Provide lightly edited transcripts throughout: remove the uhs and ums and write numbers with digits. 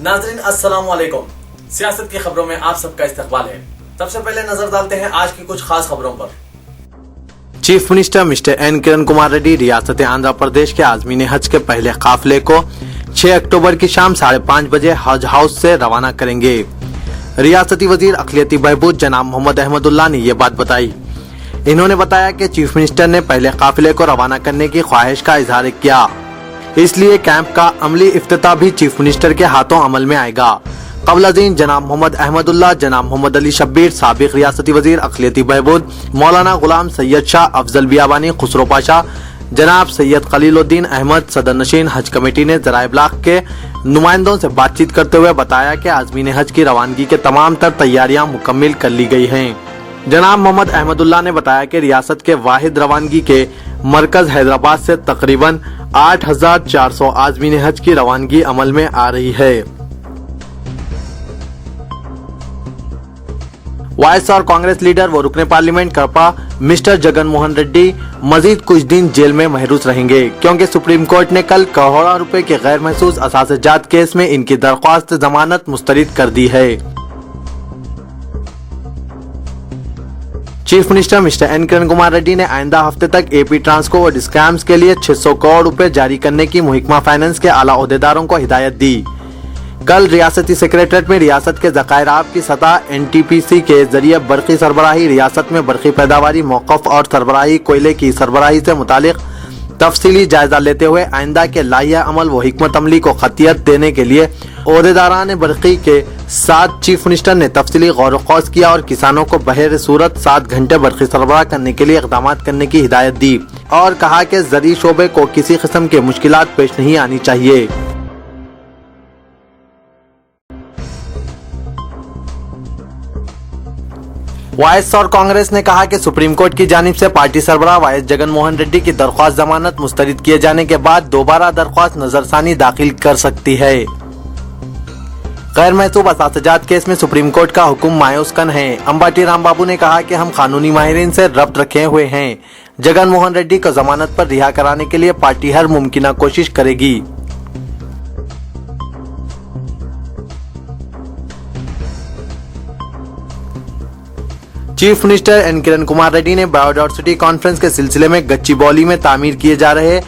नाज़रीन अस्सलाम वालेकुम। सियासत की खबरों में आप सबका इस्तकबाल है। सबसे पहले नजर डालते हैं आज की कुछ खास खबरों पर। Chief minister mister N Kiran Kumar Reddy रियासत आंध्र प्रदेश के आज़मीन हज के पहले काफिले को 6 अक्टूबर की शाम 5:30 बजे हज हाउस से रवाना करेंगे। रियासती वजीर अक़लियती बहबूद जनाब मोहम्मद अहमदुल्लाह ने ये बात बताई। इन्होंने बताया कि चीफ मिनिस्टर ने पहले काफिले को रवाना करने की ख्वाहिश का इजहार किया, इसलिए कैंप का अमली इफ्तिताह भी चीफ मिनिस्टर के हाथों अमल में आएगा। क़ब्ल अज़ीं जनाब मोहम्मद अहमदुल्लाह, जनाब मोहम्मद अली शब्बीर, साबिक़ रियासती वजीर अक़लियती बहबूद, मौलाना गुलाम सैयद शाह, अफजल बियाबानी, खुसरो पाशा, जनाब सैयद खलीलुद्दीन अहमद, सदर नशीन हज कमेटी ने ज़राए इब्लाग के नुमाइंदों से बातचीत करते हुए बताया कि आज़मीन हज की रवानगी के तमाम तर तैयारियां मुकम्मिल कर ली गई हैं। जनाब मोहम्मद अहमदुल्लाह ने बताया कि रियासत के वाहिद रवानगी के मरकज हैदराबाद से तकरीबन 8,400 आज़मीन हज की रवानगी अमल में आ रही है। वाइस और कांग्रेस लीडर व रुकने पार्लियामेंट कड़पा मिस्टर जगन मोहन रेड्डी मजीद कुछ दिन जेल में महरूस रहेंगे, क्योंकि सुप्रीम कोर्ट ने कल करोड़ों रुपए के गैर महसूस असासे-जात केस में इनकी दरख्वास्त जमानत मुस्तरद कर दी है। Chief minister mister N Kiran Kumar Reddy ने आइंदा हफ्ते तक एपी ट्रांसको व डिस्कैम्स के लिए 600 करोड़ रुपए जारी करने की मुहिकमा फाइनेंस के आला ओहदेदारों को हिदायत दी। कल रियासती सेक्रेटरीट में रियासत के ज़खायर आब की सतह एनटीपीसी के जरिए बरक़ी सरबराही, रियासत में बरक़ी पैदावारी मौक़फ़ और सरबराही, कोयले की सरबराही से मुतालिक तफसीली जायजा लेते हुए आइंदा के लाहिया अमल व हिकमत अमली को खतियत देने के लिए ओहदेदारान बरक़ी के साथ चीफ मिनिस्टर ने तफसीली गौर ख़ौस किया और किसानों को बहर सूरत 7 घंटे बरक़ी सरबराह करने के लिए इक़दाम करने की हिदायत दी और कहा कि ज़री शोबे को किसी किस्म की मुश्किलात पेश नहीं आनी चाहिए। वाइस और कांग्रेस ने कहा कि सुप्रीम कोर्ट की जानिब से पार्टी सरबराह वाइस जगन मोहन रेड्डी की दरख्वास्त जमानत मुस्तरद किए जाने के बाद दोबारा दरख्वास्त नजरसानी दाखिल कर सकती है। गैर महसूब असासे-जात केस में सुप्रीम कोर्ट का हुक्म मायूस कन है। अंबाटी रामबाबू ने कहा कि हम कानूनी माहिरीन से रब्त रखे हुए हैं। जगन मोहन रेड्डी को जमानत पर रिहा कराने के लिए पार्टी हर मुमकिन कोशिश करेगी। Chief minister N Kiran Kumar Reddy ने बायोडायवर्सिटी कॉन्फ्रेंस के सिलसिले में गच्चीबौली में तामीर किए जा रहे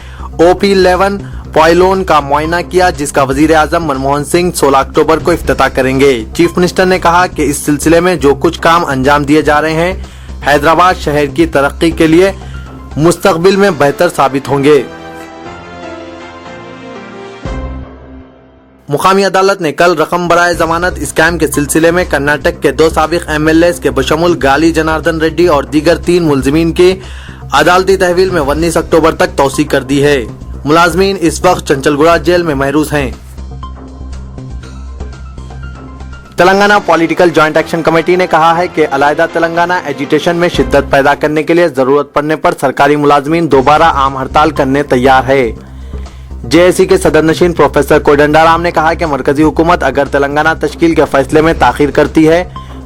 OP11 पॉयलोन का मुआयना किया, जिसका वजीर आजम मनमोहन सिंह 16 अक्टूबर को इफ्तिताह करेंगे। चीफ मिनिस्टर ने कहा कि इस सिलसिले में जो कुछ काम अंजाम दिए जा रहे हैं हैदराबाद शहर की तरक्की के लिए मुस्तकबिल में बेहतर साबित होंगे। मुकामी अदालत ने कल रकम बराए जमानत स्कैम के सिलसिले में कर्नाटक के 2 साबिक MLAs के बशमुल गाली जनार्दन रेड्डी और दीगर 3 मुलजिमीन की अदालती तहवील में 19 अक्टूबर तक तौसी कर दी है। मुलाजमीन इस वक्त चंचलगुड़ा जेल में महरूस हैं। Telangana political joint action committee ने कहा है कि अलहदा तेलंगाना एजिटेशन में शिद्दत पैदा करने के लिए जरूरत पड़ने पर सरकारी मुलाजमीन दोबारा आम हड़ताल करने तैयार है। JAC के सदर नशीन प्रोफेसर कोदंडाराम ने कहा कि मरकजी हुकूमत अगर तेलंगाना तश्कील के फैसले में ताखीर करती है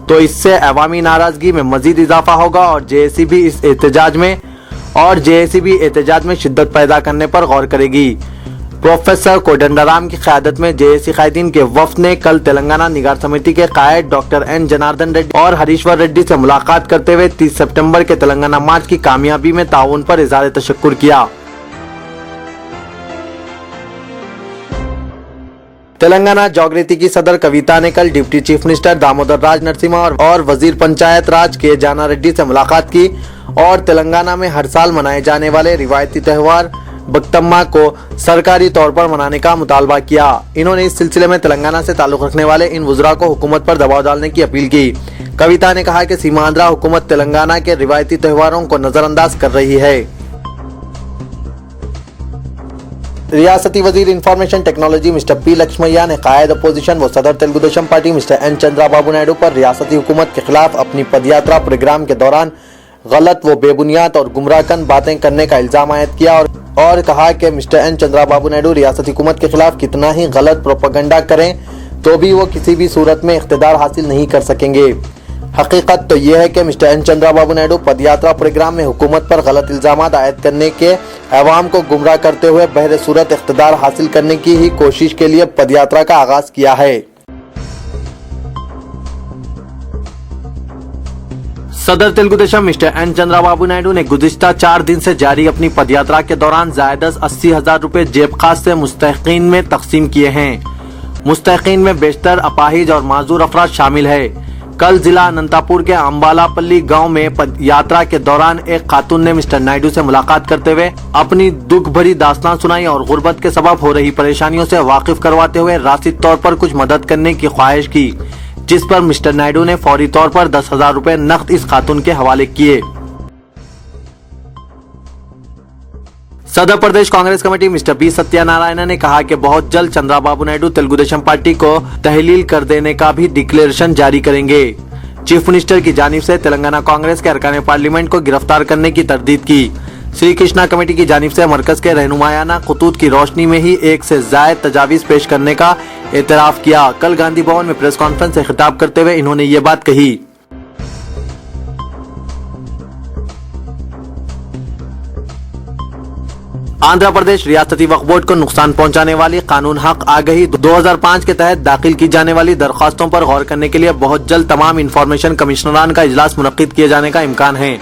तो इससे अवामी नाराजगी में मजीद इजाफा होगा और JAC भी एहतजाज में शिद्दत पैदा करने पर गौर करेगी। प्रोफेसर कोदंडाराम की क़यादत में JAC कायदीन के वफ़द ने कल तेलंगाना निगार समिति के कायद डॉक्टर N जनार्दन रेड्डी और हरीश्वर रेड्डी से मुलाकात करते हुए 30 सितंबर के तेलंगाना मार्च की कामयाबी में ताउन पर इज़हार तशक्कुर किया। तेलंगाना जागृति की सदर कविता ने कल डिप्टी चीफ मिनिस्टर दामोदर राज नरसिम्हा और वजीर पंचायत राज के जाना रेड्डी से मुलाकात की और तेलंगाना में हर साल मनाए जाने वाले रिवायती त्यौहार बक्तम्मा को सरकारी तौर पर मनाने का मुतालबा किया। इन्होंने इस सिलसिले में तेलंगाना से ताल्लुक रखने वाले इन वुज़रा को हुकूमत पर दबाव डालने की अपील की। कविता ने कहा कि सीमांध्रा हुकूमत तेलंगाना के रिवायती त्योहारों को नजरअंदाज कर रही है। रियासती वजीर information technology mister P Laxmaiah ने कायद अपोजिशन व सदर Telugu Desam party mister N Chandrababu Naidu पर रियासती हुकूमत के खिलाफ अपनी पदयात्रा प्रोग्राम के दौरान गलत व बेबुनियाद और गुमराहकन बातें करने का इल्जाम आयद किया और कहा कि मिस्टर N चंद्राबाबू नायडू रियासती हुकूमत के खिलाफ कितना ही गलत प्रोपेगेंडा करें तो भी वो किसी भी सूरत में इख्तिदार हासिल नहीं कर सकेंगे। हकीकत तो ये है कि मिस्टर एन चंद्राबाबू नायडू पदयात्रा प्रोग्राम में हुकूमत पर गलत इल्जामात आयद करने के अवाम को गुमराह करते हुए बहरे सूरत इख्तिदार हासिल करने की ही कोशिश के लिए पदयात्रा का आगाज किया है। सदर तेलुगुदेशम मिस्टर एन चंद्राबाबू नायडू ने गुज़िश्ता 4 दिन से जारी अपनी पदयात्रा के दौरान ज़ायदस 80,000 रुपए जेब खास से मुस्तहिकीन में तकसीम किए हैं। मुस्तहिकीन में बेशतर अपाहिज और माजूर अफराद शामिल है। कल जिला अनंतापुर के अम्बालापल्ली गांव में पदयात्रा के दौरान एक खातून ने मिस्टर नायडू से मुलाकात करते हुए अपनी दुख भरी दास्तान सुनाई और गुर्बत के सबब हो रही परेशानियों से वाकिफ करवाते हुए राशि तौर पर कुछ मदद करने की ख्वाहिश की, जिस पर मिस्टर नायडू ने फौरी तौर पर 10,000 रुपए नकद इस खातून के हवाले किए। सदर Pradesh Congress committee mister P Satyanarayana ने कहा कि बहुत जल्द चंद्राबाबू नायडू तेलुगुदेशम पार्टी को तहलील कर देने का भी डिक्लेरेशन जारी करेंगे। चीफ मिनिस्टर की जानिब से तेलंगाना कांग्रेस के अरकान पार्लियामेंट को गिरफ्तार करने की तरदीद की। श्री कृष्णा कमेटी की जानिब से मरकज के रहनुमायाना खतूत की रोशनी में ही एक से ज़ायद तजावीज़ पेश करने का एतराफ़ किया। कल गांधी भवन में प्रेस कॉन्फ्रेंस से खिताब करते हुए इन्होंने ये बात कही। आंध्र प्रदेश रियासती वक्फ बोर्ड को नुकसान पहुंचाने वाली कानून हक आगही 2005 के तहत दाखिल की जाने वाली दरख्वास्तों पर गौर करने के लिए बहुत जल्द तमाम इंफॉर्मेशन कमिश्नरान का इजलास मुनक्किद किए जाने का इम्कान है।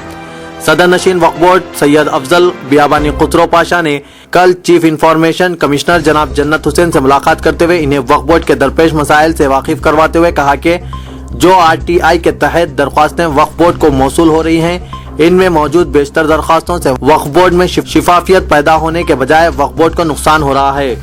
सदर नशीन वक्फ बोर्ड सैयद अफजल बियाबानी खुसरो पाशा ने कल चीफ इंफॉर्मेशन कमिश्नर जनाब जन्नत हुसैन से मुलाकात करते हुए इन्हें वक्फ बोर्ड के दरपेश मसाइल से वाकिफ करवाते हुए कहा कि जो RTI के तहत दरख्वास्तें वक्फ बोर्ड को मौसूल हो रही हैं, इनमें मौजूद बेशतर दरख्वास्तों से वक्फ बोर्ड में शिफाफियत पैदा होने के बजाय वक्फ बोर्ड को नुकसान हो रहा है।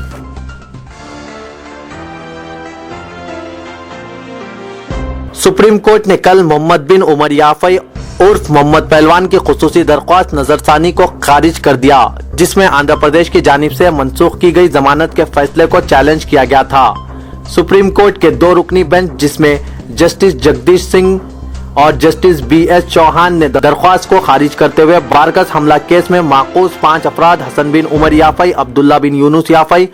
सुप्रीम कोर्ट ने कल मोहम्मद बिन उमर याफई उर्फ मोहम्मद पहलवान की खुसूसी दरख्वास्त नजरसानी को खारिज कर दिया, जिसमें आंध्र प्रदेश की जानिब से मंसूख की गई जमानत के फैसले को चैलेंज किया गया था। सुप्रीम कोर्ट के 2 रुकनी बेंच जिसमें जस्टिस जगदीश सिंह और जस्टिस BS चौहान ने दरख्वास्त को खारिज करते हुए बारकस हमला केस में माकूस 5 अफराद हसन बिन उमर याफई, अब्दुल्ला बिन यूनुस याफई,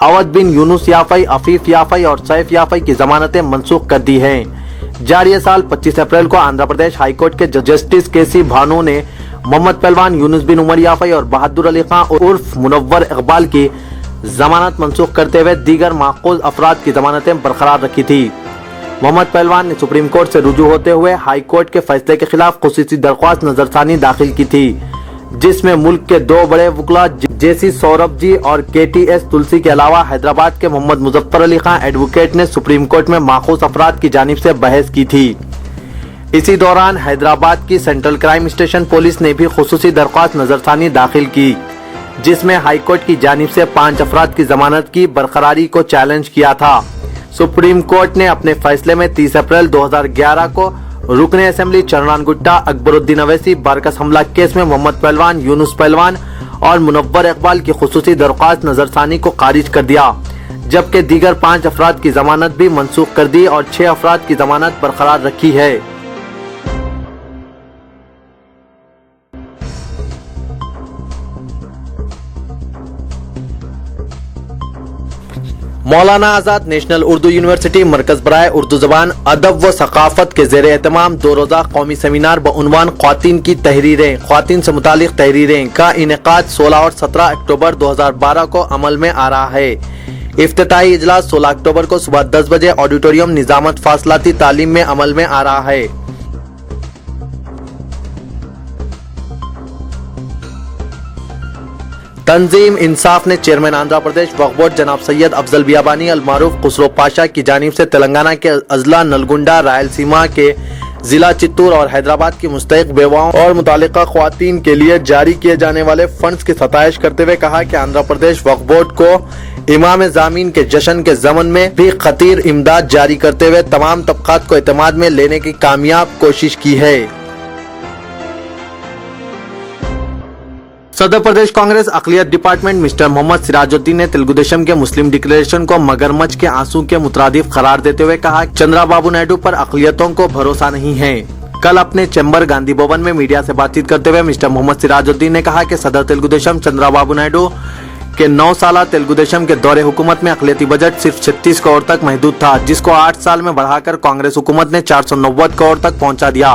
अवध बिन यूनुस याफई, अफीफ याफई और सैफ याफई की जमानतें मनसूख कर दी हैं। जारी साल 25 अप्रैल को आंध्र प्रदेश हाई कोर्ट के जस्टिस KC भानु ने मोहम्मद पहलवान, यूनुस बिन उमर याफई और बहादुर अली खान उर्फ मुनव्वर इकबाल की जमानत मनसूख करते हुए दीगर माकूस अफराद की जमानतें बरकरार रखी थी। मोहम्मद पहलवान ने सुप्रीम कोर्ट से रुजू होते हुए हाई कोर्ट के फैसले के खिलाफ खुसूसी दरख्वास्त नजरसानी दाखिल की थी, जिसमें मुल्क के 2 बड़े वकला JC सौरभ जी और KTS तुलसी के अलावा हैदराबाद के मोहम्मद मुजफ्फर अली खान एडवोकेट ने सुप्रीम कोर्ट में माखूस अफराद की जानिब से बहस की थी। इसी दौरान हैदराबाद की सेंट्रल क्राइम स्टेशन पुलिस ने भी खुसूसी दरख्वास्त नजरसानी दाखिल की, जिसमें हाई कोर्ट की जानिब से 5 अफराद की जमानत की बरकरारी को चैलेंज किया था। सुप्रीम कोर्ट ने अपने फैसले में 30 अप्रैल 2011 को रुकने असेंबली चरणान गुट्टा, अकबरुद्दीन अवैसी बारकस हमला केस में मोहम्मद पहलवान, यूनुस पहलवान और मुनव्वर इकबाल की खुसूसी दरख्वास्त नजरसानी को खारिज कर दिया, जबकि दीगर 5 अफराद की जमानत भी मनसूख कर दी और 6 अफराद की जमानत बरकरार रखी है। मौलाना आजाद नेशनल उर्दू यूनिवर्सिटी मरकज बराए उर्दू जबान अदब व सकाफत के ज़ेर एहतमाम 2 रोज़ा कौमी सेमिनार बउनवान ख्वातीन की तहरीरें, ख्वातीन से मुतालिक तहरीरें का इनेकाद 16 और 17 अक्टूबर 2012 को अमल में आ रहा है। इफ्तिताही इजलास 16 अक्टूबर को सुबह 10 बजे ऑडिटोरियम निजामत फासलाती तालीम में अमल में आ रहा है। तंजीम इंसाफ ने चेयरमैन आंध्र प्रदेश वक्फ बोर्ड जनाब सैयद अफजल बियाबानी अल मारूफ खुसरो पाशा की जानिब से तेलंगाना के अजला, नलगुंडा, रायलसीमा के जिला चित्तूर और हैदराबाद की मुस्तहिक बेवाओं और मुतालिका ख्वातीन के लिए जारी किए जाने वाले फंड्स की सताइश करते हुए कहा कि आंध्र प्रदेश वक्फ बोर्ड को इमाम ज़ामीन के जश्न के ज़मन में भी खतीर इमदाद जारी करते हुए तमाम तबकात को एतमाद में लेने की कामयाब कोशिश की है। सदर प्रदेश कांग्रेस अक़लियत डिपार्टमेंट मिस्टर मोहम्मद सिराजुद्दीन ने तेलुगुदेशम के मुस्लिम डिक्लेरेशन को मगरमच्छ के आंसू के मुतरादिफ करार देते हुए कहा, चंद्राबाबू नायडू पर अक़लियतों को भरोसा नहीं है। कल अपने चैम्बर गांधी भवन में मीडिया से बातचीत करते हुए मिस्टर मोहम्मद सिराजुद्दीन ने कहा कि सदर तेलुगुदेशम चंद्राबाबू नायडू के 9 साल तेलुगु देशम के दौरे हुकूमत में अक़लियती बजट सिर्फ 36 करोड़ तक महदूद था, जिसको 8 साल में बढ़ाकर कांग्रेस हुकूमत ने 490 करोड़ तक पहुंचा दिया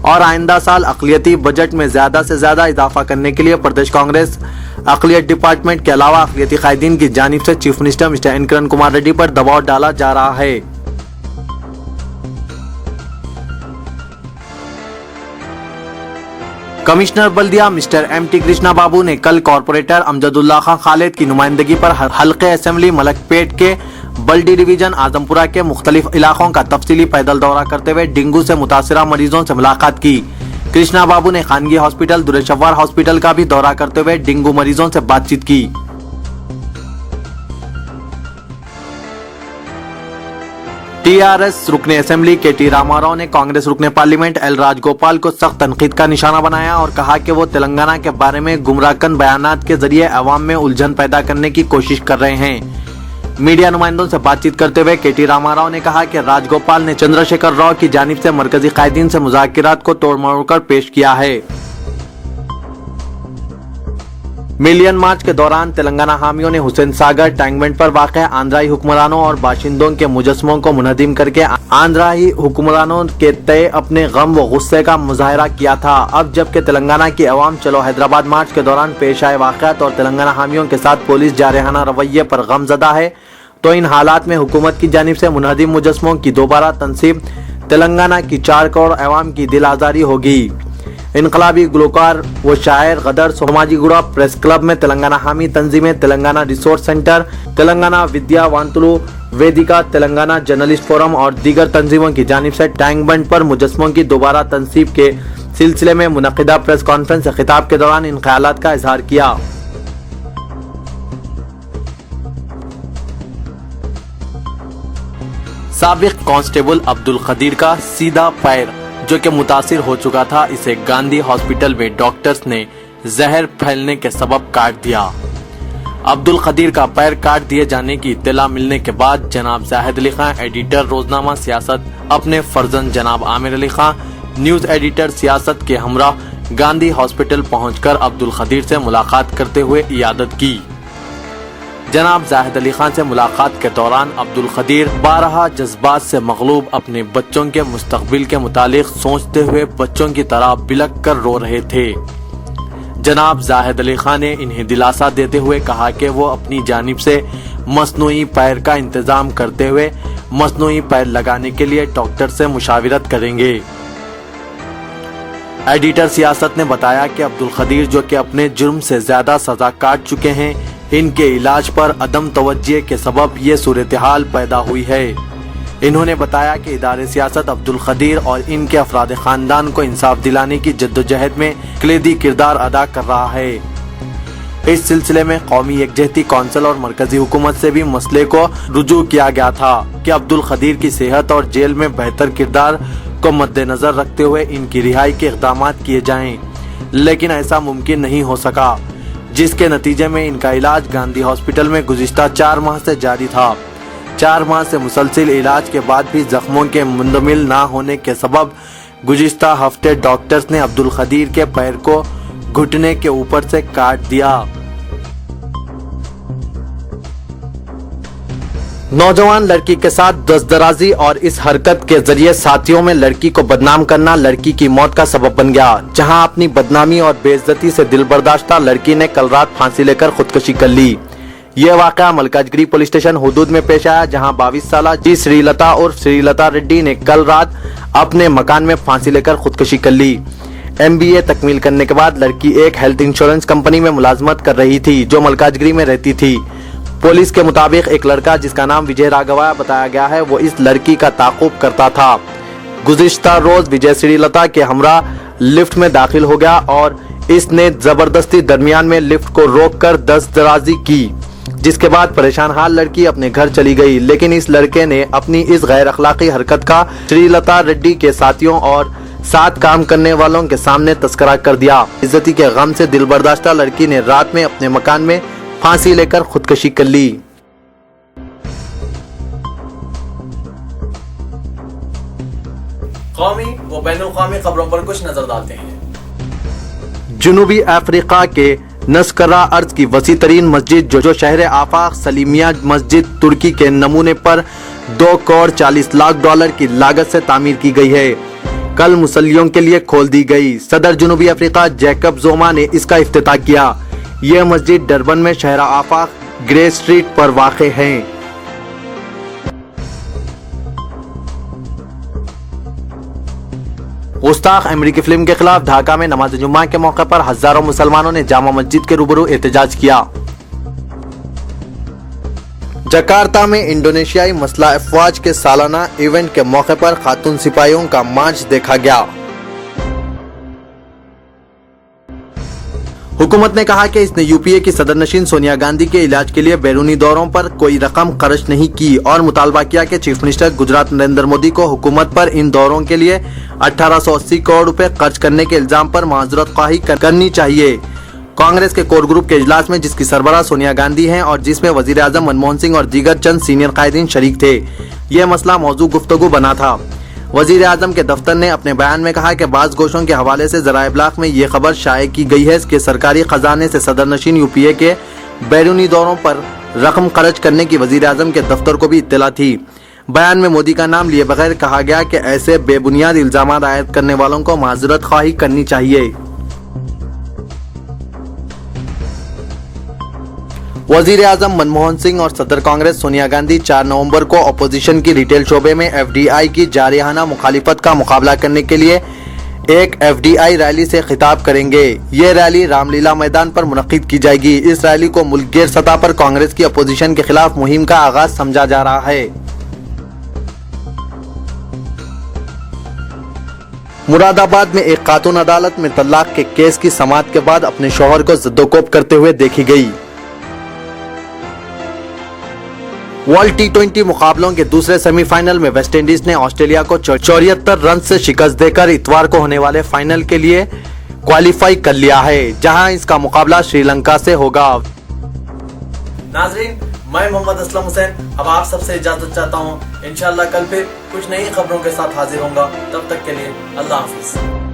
और आइंदा साल अक़लियती बजट में ज्यादा से ज्यादा इजाफा करने के लिए प्रदेश कांग्रेस अक़लियत डिपार्टमेंट के अलावा अक़लियती कायदीन की जानिब से chief minister mister N Kiran Kumar Reddy पर दबाव डाला जा रहा है। कमिश्नर बल्दिया मिस्टर एम.टी. कृष्णा बाबू ने कल कॉर्पोरेटर अमजदुल्ला खान खालिद की नुमाइंदगी पर हल्के असेंबली मलकपेट के बल्दी डिवीजन आजमपुरा के मुख्तलिफ इलाकों का तफसीली पैदल दौरा करते हुए डेंगू से मुतासिरा मरीजों से मुलाकात की। कृष्णा बाबू ने खानगी हॉस्पिटल दुरेशव्वार हॉस्पिटल का भी दौरा करते हुए डेंगू मरीजों से बातचीत की। टीआरएस रुकने असेंबली के.टी. रामाराव ने कांग्रेस रुकने पार्लियामेंट एल राजगोपाल को सख्त तनकीद का निशाना बनाया और कहा कि वो तेलंगाना के बारे में गुमराहकन बयानात के जरिए अवाम में उलझन पैदा करने की कोशिश कर रहे हैं। मीडिया नुमाइंदों से बातचीत करते हुए के.टी. रामाराव ने कहा कि राजगोपाल ने चंद्रशेखर राव की जानिब से मरकजी कायदीन से मुज़ाकिरात को तोड़ मरोड़ कर पेश किया है। मिलियन मार्च के दौरान तेलंगाना हामियों ने हुसैन सागर टैंकबंड पर वाक़ आंध्राई हुक्मरानों और बाशिंदों के मुजस्समों को मुनहदिम करके आंध्राई हुक्मरानों के तय अपने गम व गुस्से का मुजाहरा किया था। अब जबकि तेलंगाना की अवाम चलो हैदराबाद मार्च के दौरान पेश आए वाक़यात और तेलंगाना हामियों के साथ पुलिस जारहाना रवैये पर गमज़दा है, तो इन हालात में हुकूमत की जानिब से मुनहदिम मुजस्समों की दोबारा तनसीब तेलंगाना की 4 करोड़ अवाम की दिल आज़ारी होगी। इनकलाबी गुलकार व शायर गदर सोमाजीगुड़ा प्रेस क्लब में तेलंगाना हामी तंजीमें, तेलंगाना रिसोर्स सेंटर, तेलंगाना विद्या वांतुलु वेदिका, तेलंगाना जर्नलिस्ट फोरम और दीगर तंजीमों की जानिब से टैंक बंड पर मुजस्समों की दोबारा तनसीब के सिलसिले में मुनक़िदा प्रेस कॉन्फ्रेंस से खिताब के दौरान इन ख्यालात का इजहार किया। साबिक कांस्टेबल अब्दुल खदीर का सीधा पैर जो कि मुतासिर हो चुका था, इसे गांधी हॉस्पिटल में डॉक्टर्स ने जहर फैलने के सबब काट दिया। अब्दुल खदीर का पैर काट दिए जाने की इत्तला मिलने के बाद जनाब जाहिद अली खान एडिटर रोजनामा सियासत अपने फर्जंद जनाब आमिर अली खान न्यूज एडिटर सियासत के हमराह गांधी हॉस्पिटल पहुंचकर अब्दुल खदीर से मुलाकात करते हुए इयादत की। जनाब जाहिद अली खान से मुलाकात के दौरान अब्दुल खदीर बारहा जज्बात से मगलूब अपने बच्चों के मुस्तकबिल के मुतालिक सोचते हुए बच्चों की तरह बिलक कर रो रहे थे। जनाब जाहिद अली खान ने इन्हें दिलासा देते हुए कहा कि वो अपनी जानिब से मसनूई पैर का इंतजाम करते हुए मसनूई पैर लगाने के लिए डॉक्टर से मुशावरत करेंगे। एडिटर सियासत ने बताया कि अब्दुल खदीर जो कि अपने जुर्म से ज्यादा सजा काट चुके हैं, इनके इलाज पर अदम तवज्जे के सबब ये सूरत हाल पैदा हुई है। इन्होंने बताया कि इदारे सियासत अब्दुल खदीर और इनके अफराद खानदान को इंसाफ दिलाने की जद्दोजहद में कलीदी किरदार अदा कर रहा है। इस सिलसिले में कौमी यकजहती कौंसिल और मरकजी हुकूमत से भी मसले को रुजू किया गया था कि अब्दुल खदीर की सेहत और जेल में बेहतर किरदार को मद्देनजर रखते हुए इनकी रिहाई के इक़दाम किए जाएं, लेकिन ऐसा मुमकिन नहीं हो सका, जिसके नतीजे में इनका इलाज गांधी हॉस्पिटल में गुज़िश्ता 4 माह से जारी था। 4 माह से मुसलसिल इलाज के बाद भी जख्मों के मुंदमिल ना होने के सबब गुज़िश्ता हफ्ते डॉक्टर्स ने अब्दुल खदीर के पैर को घुटने के ऊपर से काट दिया। नौजवान लड़की के साथ दस्तदराजी और इस हरकत के जरिए साथियों में लड़की को बदनाम करना लड़की की मौत का सबब बन गया। जहां अपनी बदनामी और बेइज्जती से दिल बर्दाश्ता लड़की ने कल रात फांसी लेकर खुदकुशी कर ली। यह वाकया मलकाजगिरी पुलिस स्टेशन हुदूद में पेश आया, जहां 22 साल जी श्रीलता उर्फ श्रीलता रेड्डी ने कल रात अपने मकान में फांसी लेकर खुदकुशी कर ली। MBA तकमील करने के बाद लड़की एक हेल्थ इंश्योरेंस कंपनी में मुलाजमत कर रही थी जो मलकाजगिरी में रहती थी। पुलिस के मुताबिक एक लड़का जिसका नाम विजय राघवा बताया गया है, वो इस लड़की का ताक़ुब करता था। गुज़िश्ता रोज विजय श्रीलता के हमरा लिफ्ट में दाखिल हो गया और इसने जबरदस्ती दरमियान में लिफ्ट को रोककर दस्तदराजी की, जिसके बाद परेशान हाल लड़की अपने घर चली गई। लेकिन इस लड़के ने अपनी इस गैर अखलाकी हरकत का श्रीलता रेड्डी के साथियों और साथ काम करने वालों के सामने तस्करा कर दिया। इज्जती के गम से दिलबर्दाश्ता लड़की ने रात में अपने मकान में फांसी लेकर खुदकुशी कर ली। कौमी व बैनुल-अक़वामी खबरों पर कुछ नजर डालते हैं। जनूबी अफ्रीका के नस्करा अर्ज की वसी तरीन मस्जिद जो शहर आफाक सलीमिया मस्जिद तुर्की के नमूने पर 2 करोड़ 40 लाख डॉलर की लागत से तामीर की गई है। कल मुसल्लियों के लिए खोल दी गई। सदर जनूबी अफ्रीका जैकब जोमा ने इसका इफ्तिताह किया। यह मस्जिद डरबन में शहर आफाक ग्रे स्ट्रीट पर वाक़े है। गुस्ताख अमेरिकी फिल्म के खिलाफ ढाका में नमाज जुम्मा के मौके पर हजारों मुसलमानों ने जामा मस्जिद के रूबरू एहतजाज किया। जकार्ता में इंडोनेशियाई मसला अफवाज के सालाना इवेंट के मौके पर खातून सिपाहियों का मार्च देखा गया। हुकूमत ने कहा कि इसने यूपीए की सदरनशीन सोनिया गांधी के इलाज के लिए बैरूनी दौरों पर कोई रकम खर्च नहीं की और मुतालबा किया कि चीफ मिनिस्टर गुजरात नरेंद्र मोदी को हुकूमत पर इन दौरों के लिए 1880 करोड़ रुपए खर्च करने के इल्जाम पर माजरत ख्वाही करनी चाहिए। कांग्रेस के कोर ग्रुप के इजलास में जिसकी सरबराह सोनिया गांधी हैं और जिसमें वजीर आजम मनमोहन सिंह और दीगर चंद सीनियर कायदीन शरीक थे, यह मसला मौजू गुफ्तगू बना था। वजीर आजम के दफ्तर ने अपने बयान में कहा कि बाज़ गोशों के हवाले से ज़राए इब्लाग में ये खबर शाये की गई है कि सरकारी खजाने से सदरनशीन यूपीए के बैरूनी दौरों पर रकम खर्च करने की वजीर आजम के दफ्तर को भी इत्तला थी। बयान में मोदी का नाम लिए बगैर कहा गया कि ऐसे बेबुनियाद इल्जाम आयद करने वालों को माजरत ख्वाही करनी चाहिए। वजीर आजम मनमोहन सिंह और सदर कांग्रेस सोनिया गांधी 4 नवंबर को अपोजिशन की रिटेल शोबे में एफडीआई की जारिहाना मुखालिफत का मुकाबला करने के लिए एक एफडीआई रैली से खिताब करेंगे। ये रैली रामलीला मैदान पर मुनक्किद की जाएगी। इस रैली को मुल्क गिर सतह पर कांग्रेस की अपोजिशन के खिलाफ मुहिम का आगाज समझा जा रहा है। मुरादाबाद में एक खातून अदालत में तलाक के केस की समाअत के बाद अपने शौहर को ज़द्दोकोब करते हुए देखी गई। वर्ल्ड टी20 मुकाबलों के दूसरे सेमीफाइनल में वेस्टइंडीज ने ऑस्ट्रेलिया को 74 रन से शिकस्त देकर इतवार को होने वाले फाइनल के लिए क्वालिफाई कर लिया है, जहां इसका मुकाबला श्रीलंका से होगा। नाजरीन, मैं मोहम्मद असलम हुसैन अब आप सबसे इजाजत चाहता हूँ। इंशाअल्लाह कल फिर कुछ नई खबरों के साथ हाजिर होऊंगा। तब तक के लिए अल्लाह हाफिज।